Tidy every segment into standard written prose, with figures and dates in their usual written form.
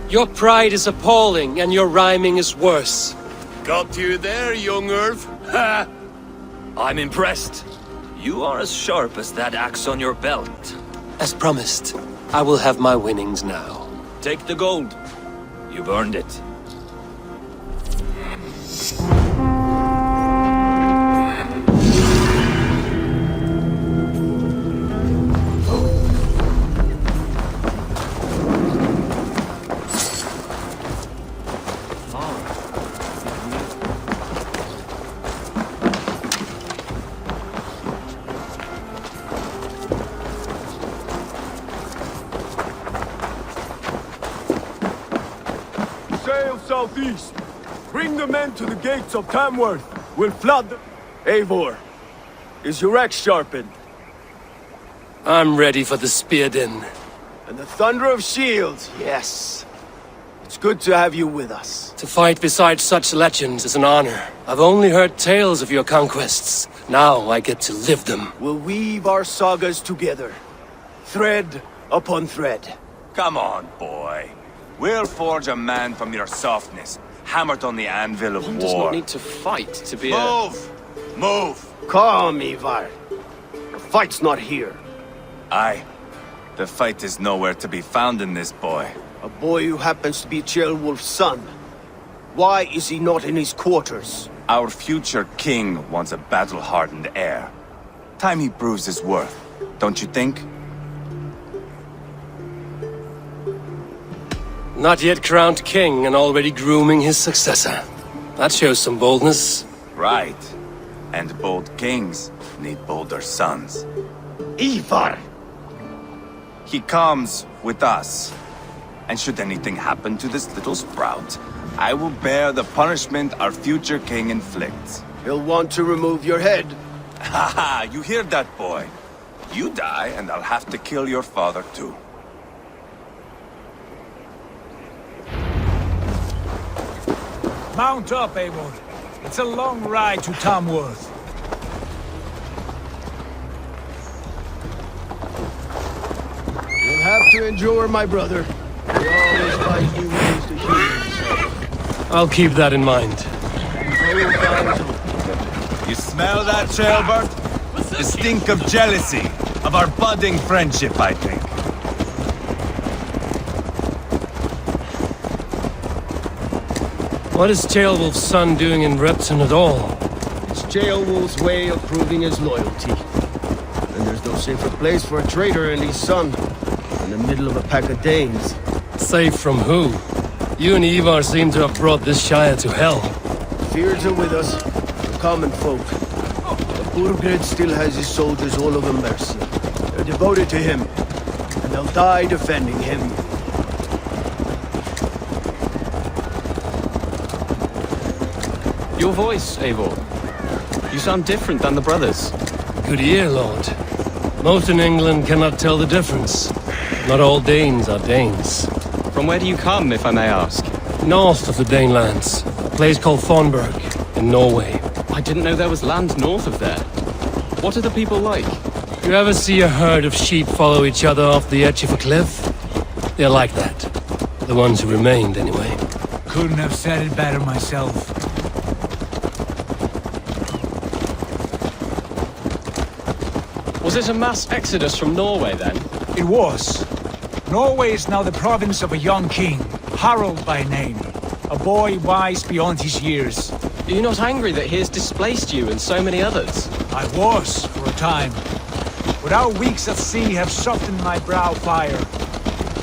Your pride is appalling, and your rhyming is worse. Got you there, young Earth. Ha! I'm impressed. You are as sharp as that axe on your belt. As promised, I will have my winnings now. Take the gold. You've earned it. Sail southeast. Bring the men to the gates of Tamworth. We'll flood them. Eivor, is your axe sharpened? I'm ready for the spear din. And the thunder of shields, yes. It's good to have you with us. To fight beside such legends is an honor. I've only heard tales of your conquests. Now I get to live them. We'll weave our sagas together. Thread upon thread. Come on, boy. We'll forge a man from your softness, hammered on the anvil of One war. does not need to fight to be Move! Move! Calm, Eivor. The fight's not here. Aye. The fight is nowhere to be found in this boy. A boy who happens to be Ceolwulf's son. Why is he not in his quarters? Our future king wants a battle-hardened heir. Time he proves his worth, don't you think? Not yet crowned king and already grooming his successor. That shows some boldness. Right. And bold kings need bolder sons. Eivor! He comes with us. And should anything happen to this little sprout, I will bear the punishment our future king inflicts. He'll want to remove your head. Haha, you hear that, boy? You die, and I'll have to kill your father, too. Mount up, Eivor. It's a long ride to Tamworth. You'll have to endure, my brother. We always find new ways to heal yourself. I'll keep that in mind. You smell that, Ceolbert? The stink of jealousy, of our budding friendship, I think. What is Ceolwulf's son doing in Repton at all? It's Ceolwulf's way of proving his loyalty. And there's no safer place for a traitor and his son in the middle of a pack of Danes. Safe from who? You and Eivor seem to have brought this shire to hell. Fears are with us, the common folk. But Burgred still has his soldiers all over Mercia. They're devoted to him, and they'll die defending him. Your voice, Eivor. You sound different than the brothers. Good ear, Lord. Most in England cannot tell the difference. Not all Danes are Danes. From where do you come, if I may ask? North of the Danelands, a place called Thornburg, in Norway. I didn't know there was land north of there. What are the people like? You ever see a herd of sheep follow each other off the edge of a cliff? They're like that. The ones who remained, anyway. Couldn't have said it better myself. Was it a mass exodus from Norway, then? It was. Norway is now the province of a young king, Harald by name. A boy wise beyond his years. Are you not angry that he has displaced you and so many others? I was, for a time. But our weeks at sea have softened my brow fire.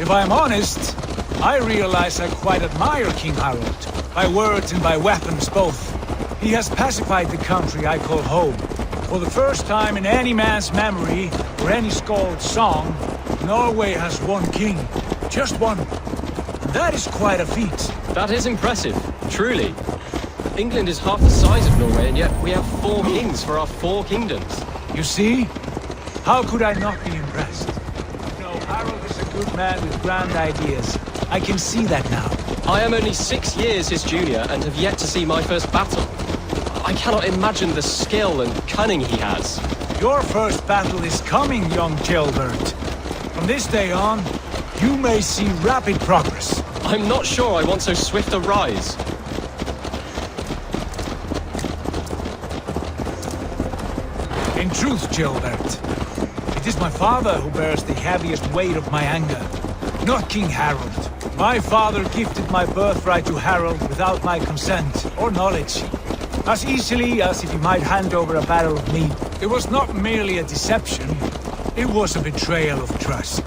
If I am honest, I realize I quite admire King Harald. By words and by weapons both. He has pacified the country I call home. For the first time in any man's memory, or any skald's song, Norway has one king. Just one. And that is quite a feat. That is impressive, truly. England is half the size of Norway, and yet we have 4 kings for our 4 kingdoms. You see? How could I not be impressed? No, Harald is a good man with grand ideas. I can see that now. I am only 6 years his junior and have yet to see my first battle. I cannot imagine the skill and cunning he has. Your first battle is coming, young Ceolbert. From this day on, you may see rapid progress. I'm not sure I want so swift a rise. In truth, Gilbert, it is my father who bears the heaviest weight of my anger, not King Harold. My father gifted my birthright to Harold without my consent or knowledge, as easily as if he might hand over a barrel of meat. It was not merely a deception, it was a betrayal of trust,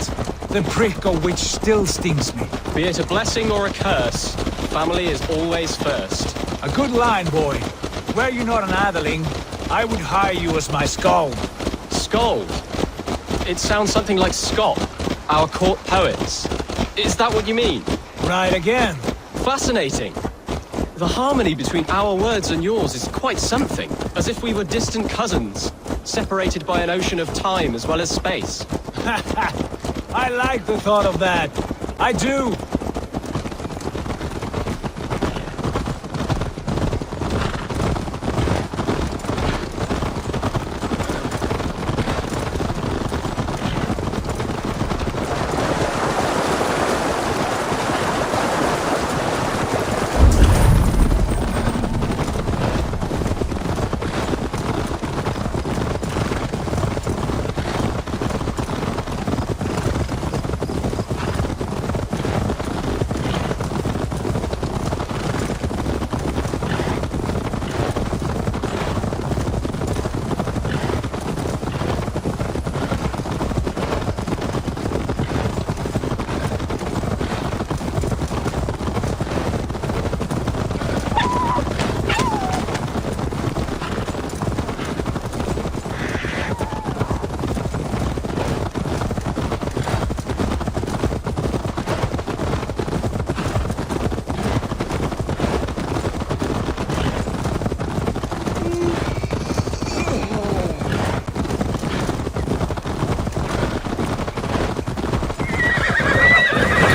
the prick of which still stings me. Be it a blessing or a curse, family is always first. A good line, boy. Were you not an atheling, I would hire you as my skald. Skald? It sounds something like Scott, our court poets. Is that what you mean? Right again. Fascinating. The harmony between our words and yours is quite something. As if we were distant cousins, separated by an ocean of time as well as space. I like the thought of that. I do.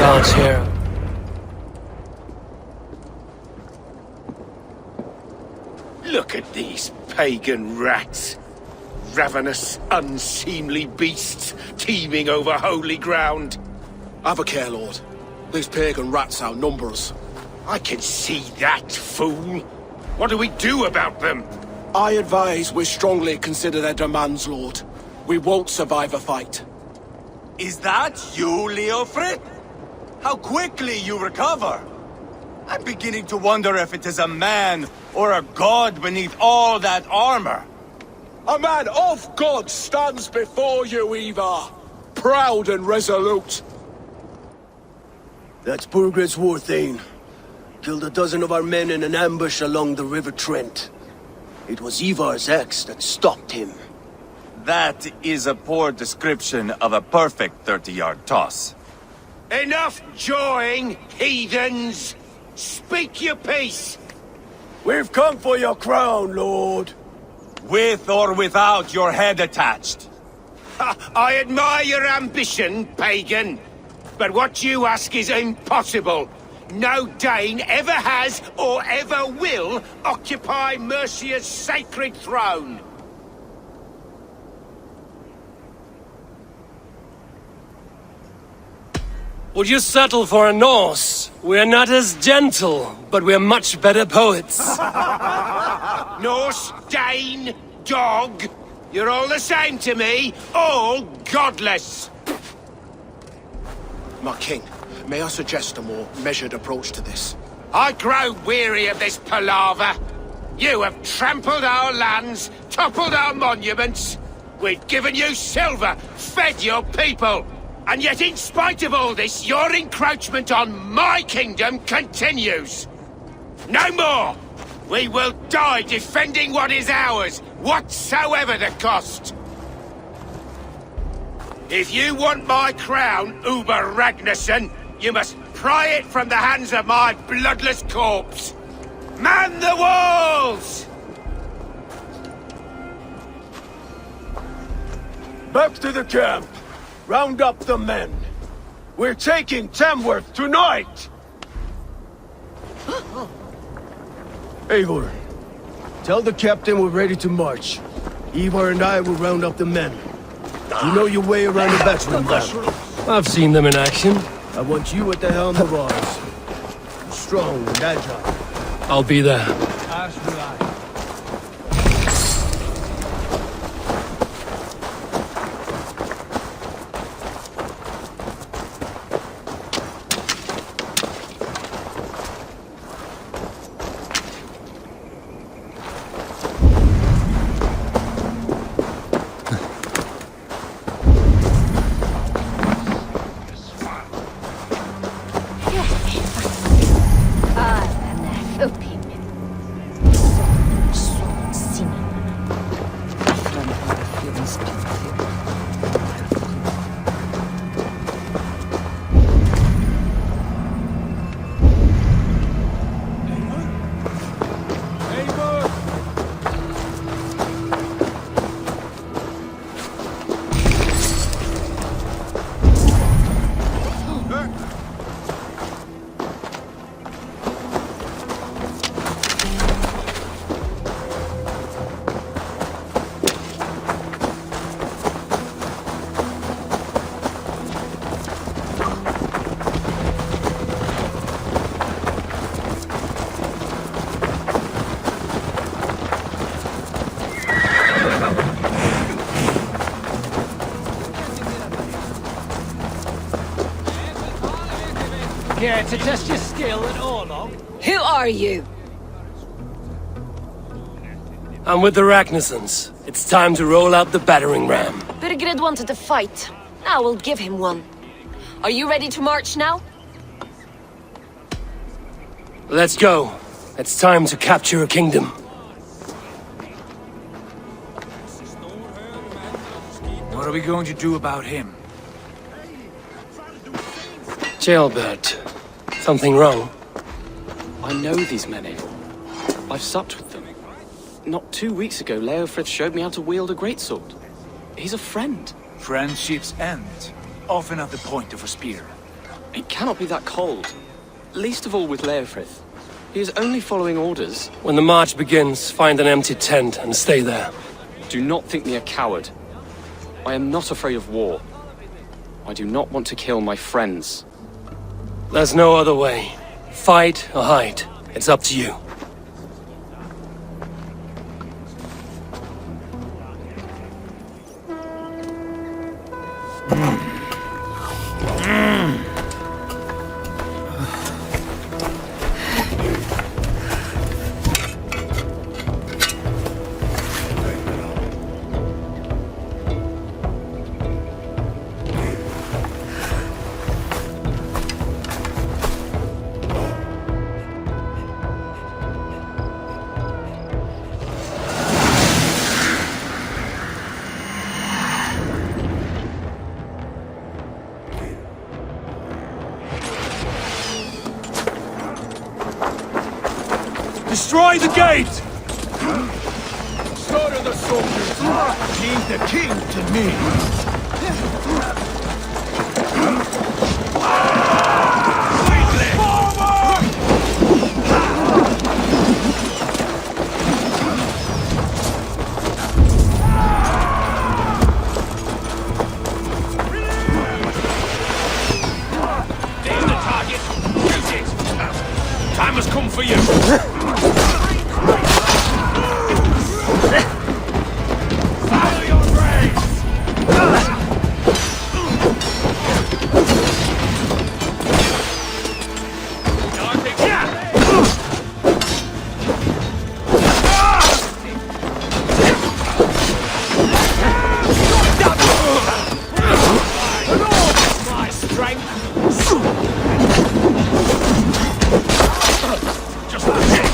God's here. Look at these pagan rats. Ravenous, unseemly beasts teeming over holy ground. Have a care, Lord. These pagan rats outnumber us. I can see that, fool. What do we do about them? I advise we strongly consider their demands, Lord. We won't survive a fight. Is that you, Leofrid? How quickly you recover! I'm beginning to wonder if it is a man or a god beneath all that armor. A man of God stands before you, Eivor. Proud and resolute. That's Burgred's war thane. Killed a dozen of our men in an ambush along the River Trent. It was Eivor's axe that stopped him. That is a poor description of a perfect 30-yard toss. Enough jawing, heathens! Speak your piece! We've come for your crown, Lord. With or without your head attached. I admire your ambition, pagan. But what you ask is impossible. No Dane ever has or ever will occupy Mercia's sacred throne. Would you settle for a Norse? We're not as gentle, but we're much better poets. Norse, Dane, dog. You're all the same to me. All godless. My king, may I suggest a more measured approach to this? I grow weary of this palaver. You have trampled our lands, toppled our monuments. We've given you silver, fed your people. And yet, in spite of all this, your encroachment on my kingdom continues. No more! We will die defending what is ours, whatsoever the cost. If you want my crown, Uber Ragnarsson, you must pry it from the hands of my bloodless corpse. Man the walls! Back to the camp. Round up the men. We're taking Tamworth tonight! Eivor, tell the captain we're ready to march. Eivor and I will round up the men. You know your way around the battering ram. I've seen them in action. I want you at the helm of ours. Strong and agile. I'll be there. As will I. Here to test your skill at Orlog? Who are you? I'm with the Ragnarsons. It's time to roll out the battering ram. Birgrid wanted to fight. Now we'll give him one. Are you ready to march now? Let's go. It's time to capture a kingdom. What are we going to do about him? Jailbird. Something wrong? I know these men, Eivor. I've supped with them. Not 2 weeks ago, Leofrith showed me how to wield a greatsword. He's a friend. Friendships end, often at the point of a spear. It cannot be that cold. Least of all with Leofrith. He is only following orders. When the march begins, find an empty tent and stay there. Do not think me a coward. I am not afraid of war. I do not want to kill my friends. There's no other way. Fight or hide. It's up to you. Destroy the gate! So do the soldiers. Leave the king to me. There's the target. Shoot it. Time has come for you. Follow your brains! My strength. Just like this.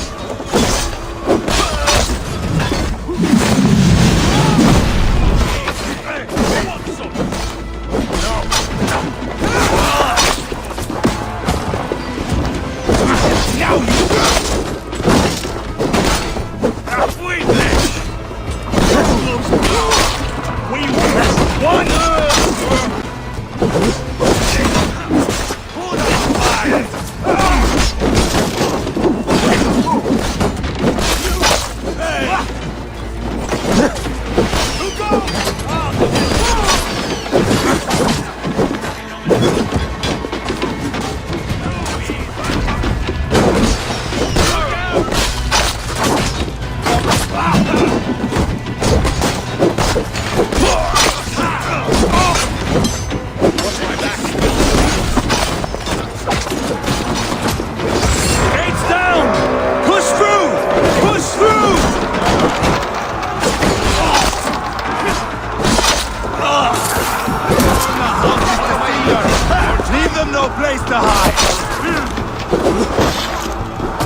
is the height!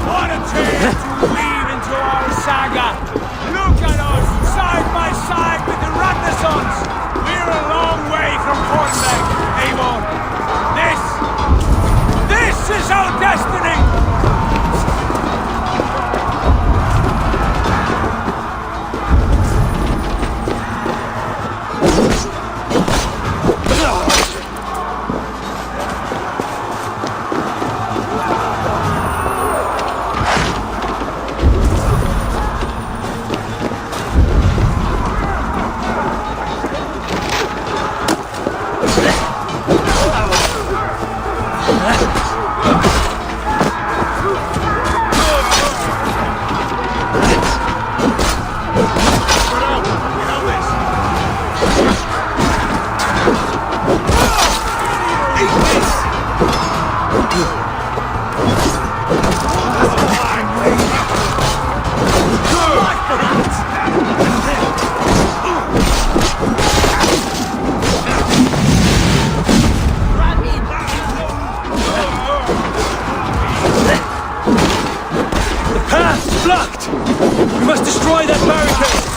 What a tale to weave into our saga! Look at us, side by side with the Renaissance! We're a long way from Cornbeck, Eivor! This is our destiny! We must destroy that barricade!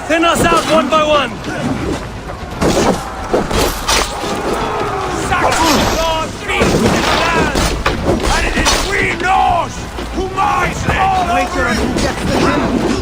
Thin us out one by one! Saxon Lord feeds the land! And it is we Norse who march all over it!